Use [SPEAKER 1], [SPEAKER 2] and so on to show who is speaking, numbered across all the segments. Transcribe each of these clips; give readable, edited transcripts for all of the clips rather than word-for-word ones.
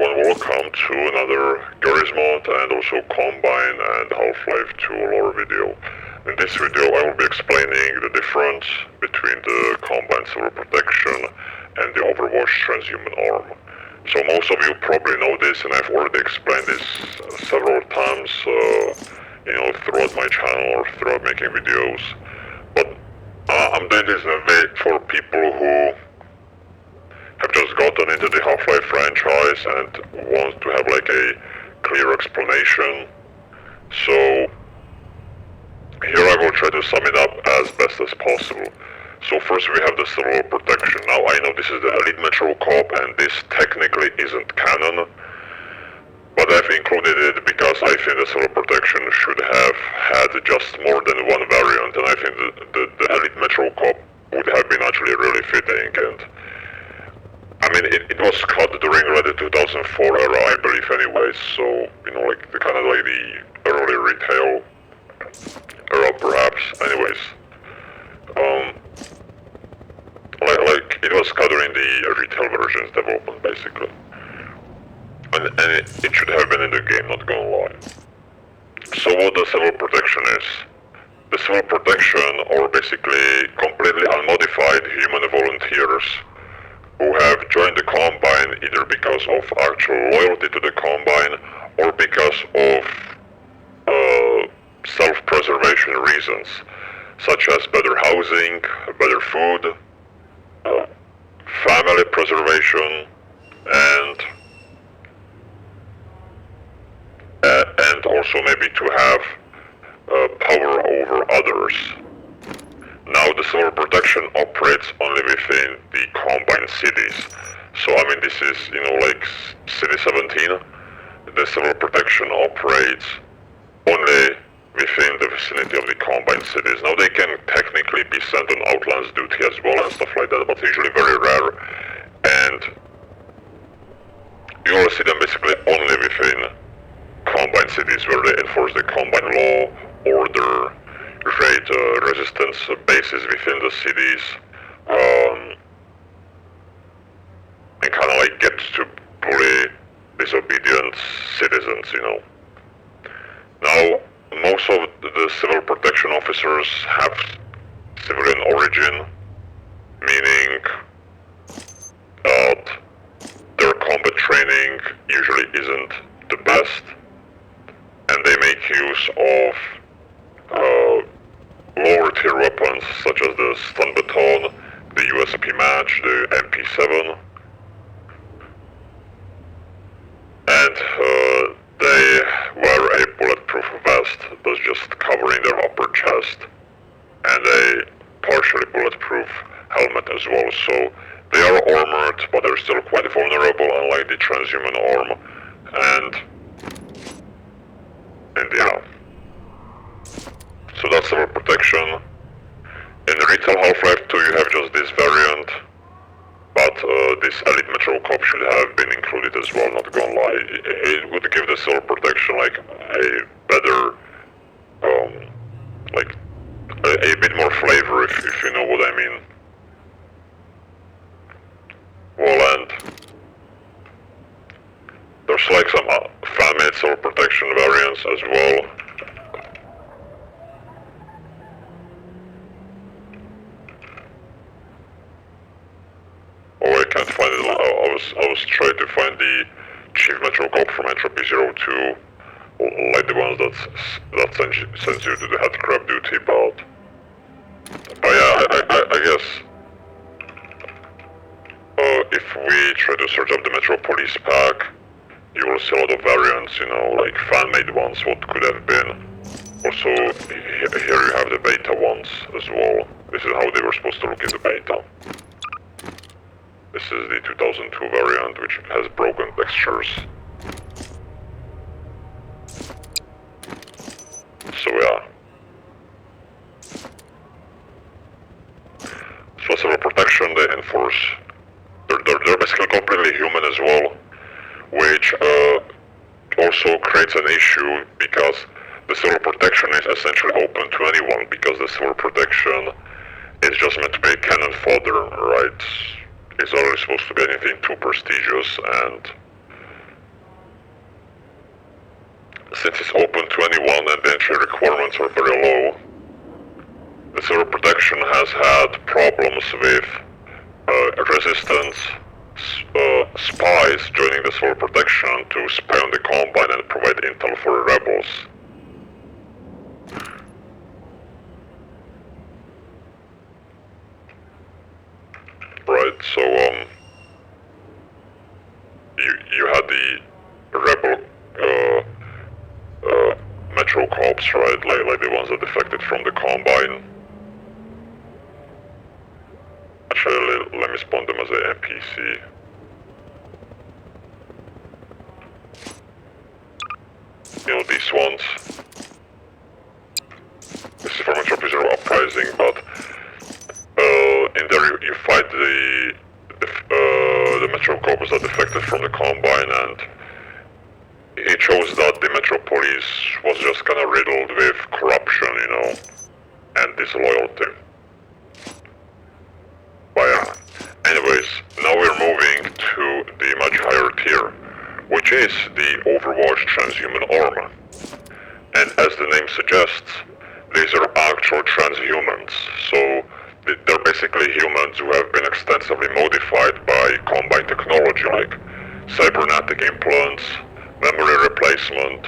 [SPEAKER 1] everyone, welcome to another Garry's Mod and also Combine and Half-Life 2 lore video. In this video I will be explaining the difference between the Combine Silver Protection and the Overwatch Transhuman Arm. So most of you probably know this, and I've already explained this several times, throughout my channel or throughout making videos. But I'm doing this in a way for people who have just gotten into the Half-Life franchise and want to have like a clear explanation. So here I will try to sum it up as best as possible. So first we have the Silver Protection. Now I know this is the Elite Metro Cop and this technically isn't canon, but I've included it because I think the Silver Protection should have had just more than one variant, and I think the Elite Metro Cop would have been actually really fitting. And I mean, it was cut during the 2004 era, I believe anyways, so, like the kind of like the early retail era perhaps. Anyways, like it was cut during the retail version's development basically. And it should have been in the game, not gonna lie. So what the Silver Protection is? The Silver Protection are basically completely unmodified human volunteers who have joined the Combine either because of actual loyalty to the Combine or because of self-preservation reasons, such as better housing, better food, family preservation, and also maybe to have power over others. Now the Silver Protection operates only within the Combine cities. So I mean this is, like City 17, the Silver Protection operates only within the vicinity of the Combine cities. Now they can technically be sent on Outlands duty as well and stuff like that, but usually very rare. And you will see them basically only within Combine cities where they enforce the Combine law, order, raid resistance bases within the cities, and kind of like get to bully disobedient citizens, Now, most of the Civil Protection officers have civilian origin, meaning that their combat training usually isn't the best, and they make use of lower tier weapons such as the stun baton, the USP match, the MP7, and they wear a bulletproof vest that's just covering their upper chest, and a partially bulletproof helmet as well. So they are armored, but they're still quite vulnerable, unlike the Transhuman Arm, and yeah. So that's Silver Protection. In Retail Half-Life 2 you have just this variant, but this Elite Metro Cop should have been included as well, not gonna lie. It would give the Silver Protection like a better, like a bit more flavor, if you know what I mean. Well, and there's like some fan-made Silver Protection variants as well. Oh, I can't find it. I was trying to find the Chief Metro Cop from Entropy 02, like the ones that sends you to the headcrab duty, but yeah, I guess if we try to search up the Metropolis pack, you will see a lot of variants, like fan-made ones, what could have been. Also, here you have the beta ones as well. This is how they were supposed to look in the beta. This is the 2002 variant, which has broken textures. So yeah. So Silver Protection, they enforce. They're basically completely human as well, which also creates an issue because the Silver Protection is essentially open to anyone, because the Silver Protection is just meant to be cannon fodder, right? It's not really supposed to be anything too prestigious, and Since it's open to anyone and the entry requirements are very low, the server protection has had problems with resistance spies joining the server protection to spy on the Combine and provide intel for the rebels. Right, so you had the rebel Metro Cops, right? Like the ones that defected from the Combine. Actually, let me spawn them as a NPC. You know, these ones. This is from Metro Prisoner Uprising, but in there you fight the Metro Cops that defected from the Combine, and it shows that the Metro Police was just kind of riddled with corruption, you know, and disloyalty. But yeah, anyways, now we're moving to the much higher tier, which is the Overwatch Transhuman Arm. And as the name suggests, these are actual transhumans, so they're basically humans who have been extensively modified by Combine technology like cybernetic implants, memory replacement,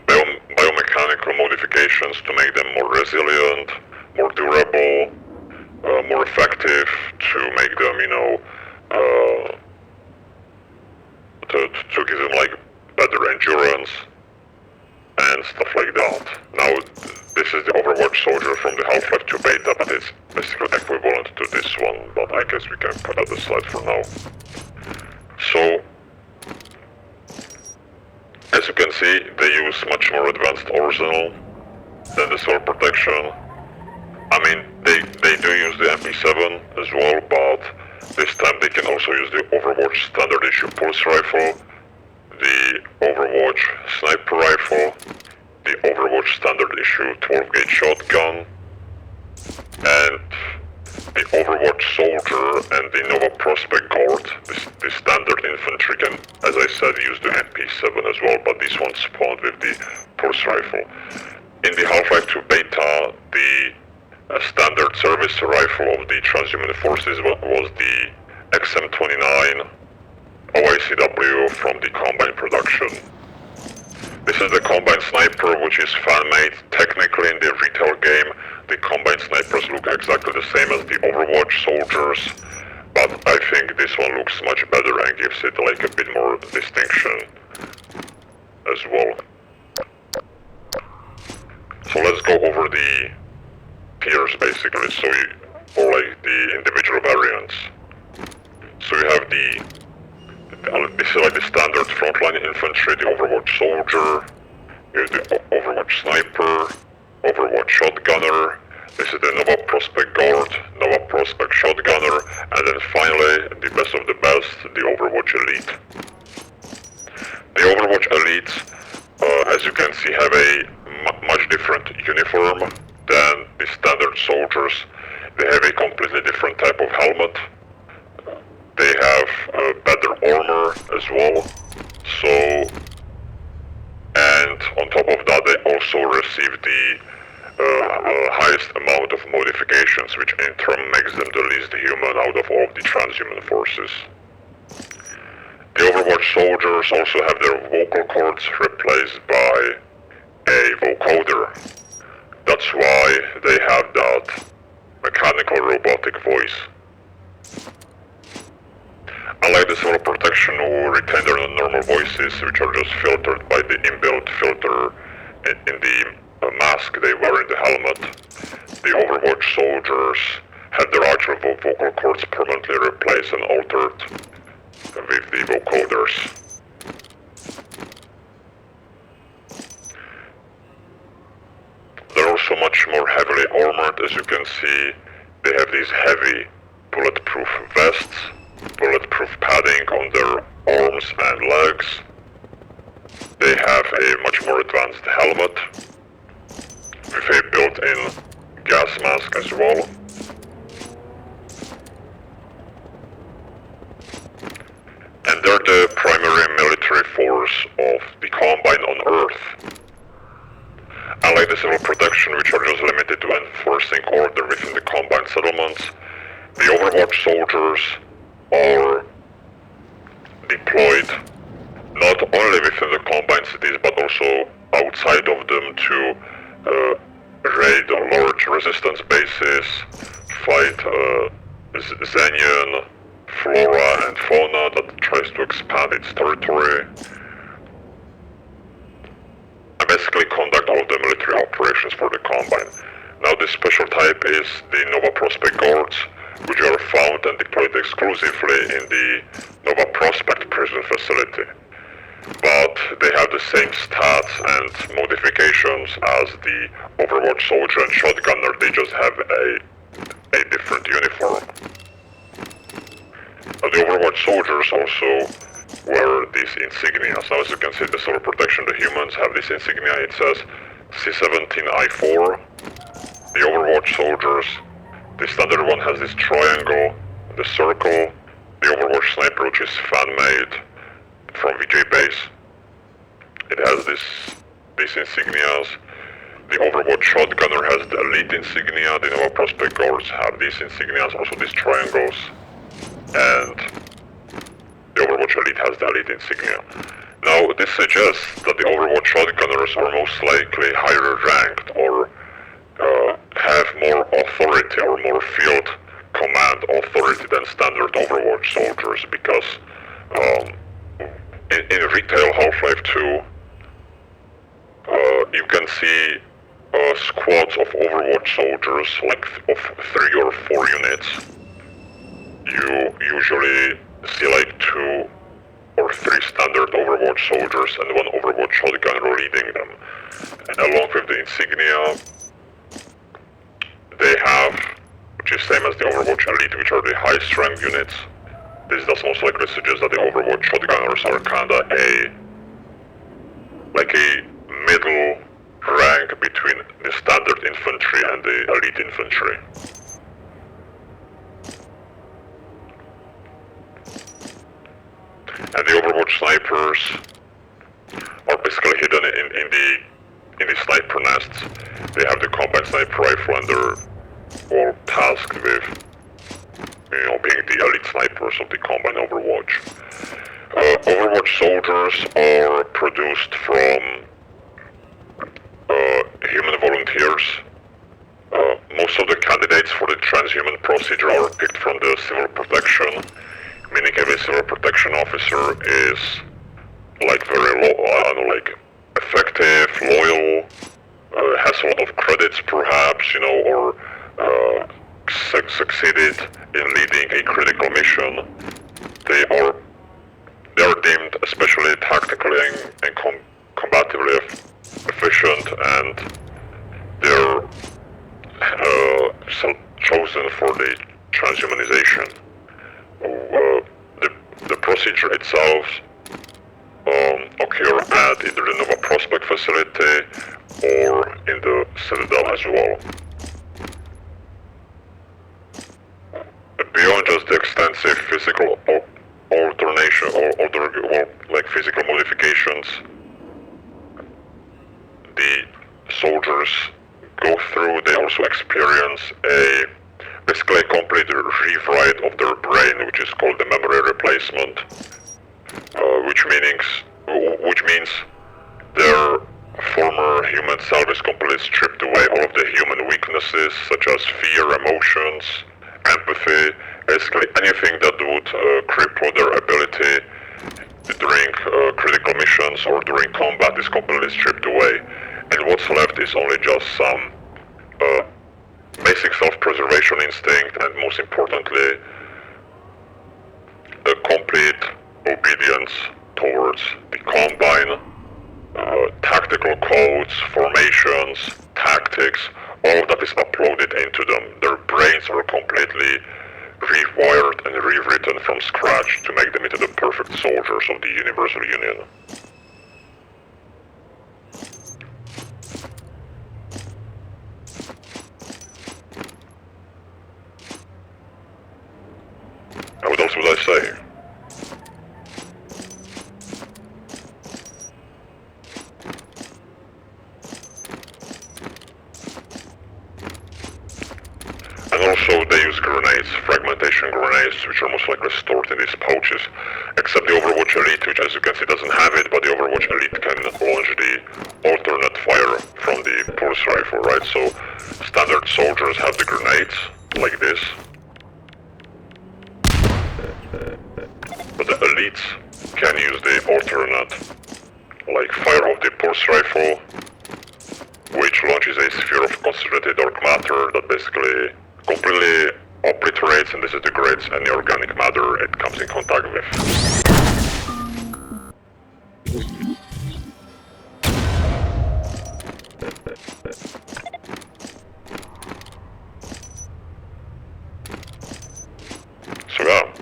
[SPEAKER 1] biomechanical modifications to make them more resilient, more durable, more effective, to make them, you know, to give them like better endurance and stuff like that. Now, this is the Overwatch Soldier from the Half-Life 2 beta, but it's basically equivalent to this one, but I guess we can put that aside for now. So, as you can see, they use much more advanced arsenal than the sword protection. I mean, they do use the MP7 as well, but this time they can also use the Overwatch standard issue pulse rifle, the Overwatch sniper rifle, the Overwatch standard issue 12-gauge shotgun, and the Overwatch Soldier and the Nova Prospect Guard. The standard infantry can, as I said, use the MP7 as well, but this one spawned with the pulse rifle. In the Half-Life 2 beta, the standard service rifle of the Transhuman Forces was the XM29 OICW from the Combine production. This is the Combine Sniper, which is fan-made. Technically, in the retail game, the Combine Snipers look exactly the same as the Overwatch Soldiers, but I think this one looks much better and gives it like a bit more distinction as well. So let's go over the tiers basically, or like the individual variants. So you have this is like the standard frontline infantry, the Overwatch Soldier, here's the Overwatch Sniper, Overwatch Shotgunner, this is the Nova Prospect Guard, Nova Prospect Shotgunner, and then finally, the best of the best, the Overwatch Elite. The Overwatch Elites, as you can see, have a much different uniform than the standard soldiers. They have a completely different type of helmet. They have better armor as well. So, and on top of that, they also receive the highest amount of modifications, which in turn makes them the least human out of all of the transhuman forces. The Overwatch Soldiers also have their vocal cords replaced by a vocoder. That's why they have that mechanical robotic voice. Unlike the Solar Protection, who retain their normal voices, which are just filtered by the inbuilt filter in the mask they wear in the helmet, the Overwatch Soldiers have their actual vocal cords permanently replaced and altered with the vocoders. They're also much more heavily armored, as you can see. They have these heavy bulletproof vests, bulletproof padding on their arms and legs. They have a much more advanced helmet with a built-in gas mask as well. And they're the primary military force soldiers of the Combine on Earth. Unlike the civil protection, which are just limited to enforcing order within the Combine settlements, the Overwatch soldiers are deployed not only within the Combine cities but also outside of them to raid large resistance bases, fight Xenian flora and fauna that tries to expand its territory, and basically conduct all of the military operations for the Combine. Now this special type is the Nova Prospect Guards, which are found and deployed exclusively in the Nova Prospect prison facility. But they have the same stats and modifications as the Overwatch soldier and shotgunner, they just have a different uniform. Now the Overwatch soldiers also wear these insignias. Now as you can see, the civil protection, the humans have this insignia, it says C17I4. The Overwatch soldiers, the standard one has this triangle, the circle. The Overwatch sniper, which is fan-made from VJ base, it has these insignias. The Overwatch shotgunner has the elite insignia. The Nova Prospect Guards have these insignias, also these triangles, and the Overwatch elite has the elite insignia. Now this suggests that the Overwatch shotgunners are most likely higher ranked or have more authority or more field command authority than standard Overwatch soldiers, because in retail Half-Life 2 you can see squads of Overwatch soldiers, like of 3 or 4 units. You usually see like 2 or 3 standard Overwatch soldiers and 1 Overwatch shotgunner leading them. And along with the insignia, they have, which is same as the Overwatch elite, which are the highest rank units. This does most likely suggest that the Overwatch shotgunners are kinda like a middle rank between the standard infantry and the elite infantry. And the Overwatch snipers are basically hidden in the sniper nests. They have the combat sniper rifle and they're all tasked with, you know, being the elite snipers of the Combine Overwatch. Overwatch soldiers are produced from human volunteers. Most of the candidates for the transhuman procedure are picked from the civil protection, meaning every civil protection officer is like very like effective, loyal, has a lot of credits perhaps, you know, or succeeded in leading a critical mission. They are deemed especially tactically and combatively efficient, and they're chosen for the transhumanization. The procedure itself occur at either the Nova Prospect facility or in the Citadel as well. Beyond just the extensive physical alternation or like physical modifications, the soldiers go through, they also experience basically a complete rewrite of their brain, which is called the memory replacement, which means their former human self is completely stripped away. All of the human weaknesses such as fear, emotions, empathy, basically anything that would cripple their ability during critical missions or during combat is completely stripped away, and what's left is only just some basic self-preservation instinct, and most importantly, a complete obedience towards the Combine, tactical codes, formations, tactics, all of that is uploaded into them. Their brains are completely rewired and rewritten from scratch to make them into the perfect soldiers of the Universal Union. And what else would I say? knives, which are most likely stored in these pouches. Except the Overwatch Elite, which as you can see doesn't have it, but the Overwatch Elite can launch the alternate fire from the pulse rifle, right? So standard soldiers have the grenades, like this. But the Elites can use the alternate, like fire of the pulse rifle, which launches a sphere of concentrated dark matter that basically completely obliterates and disintegrates any organic matter it comes in contact with. So yeah.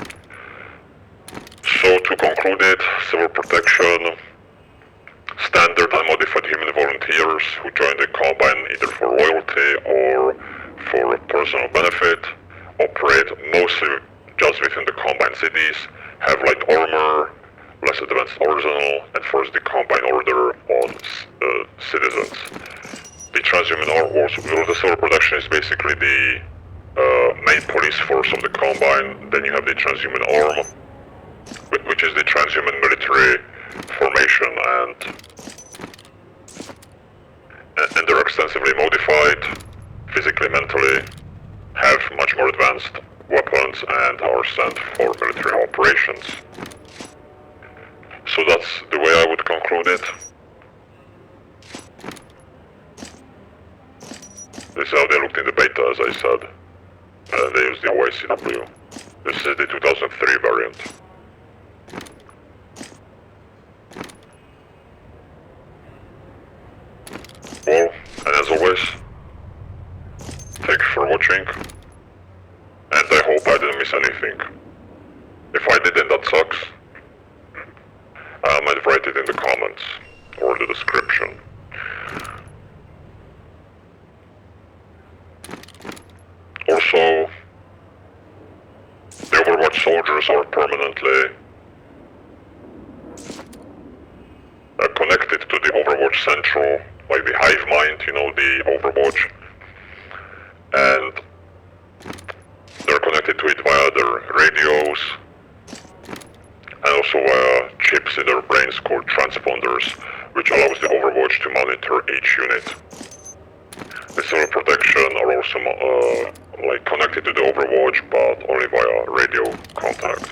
[SPEAKER 1] So to conclude it, civil protection, standard unmodified human volunteers who join the Combine either for loyalty or for personal benefit, operate mostly just within the Combine cities, have light armor, less advanced arsenal, enforce the Combine order on citizens. The Transhuman Arm, also, the civil protection is basically the main police force of the Combine. Then you have the Transhuman Arm, which is the Transhuman military formation, and they're extensively modified, physically, mentally, have much more advanced weapons, and are sent for military operations. So that's the way I would conclude it. This is how they looked in the beta, as I said. They used the OICW. This is the 2003 variant. Well, and as always, thank you for watching, and I hope I didn't miss anything. If I did, then that sucks. I might write it in the comments or the description. Also, the Overwatch soldiers are permanently connected to the Overwatch Central, like the hive mind, you know, the Overwatch, and they're connected to it via their radios, and also via chips in their brains called transponders, which allows the Overwatch to monitor each unit. The civil protection are also like connected to the Overwatch, but only via radio contact.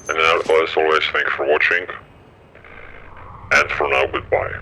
[SPEAKER 1] And as always, thank you for watching, and for now, goodbye.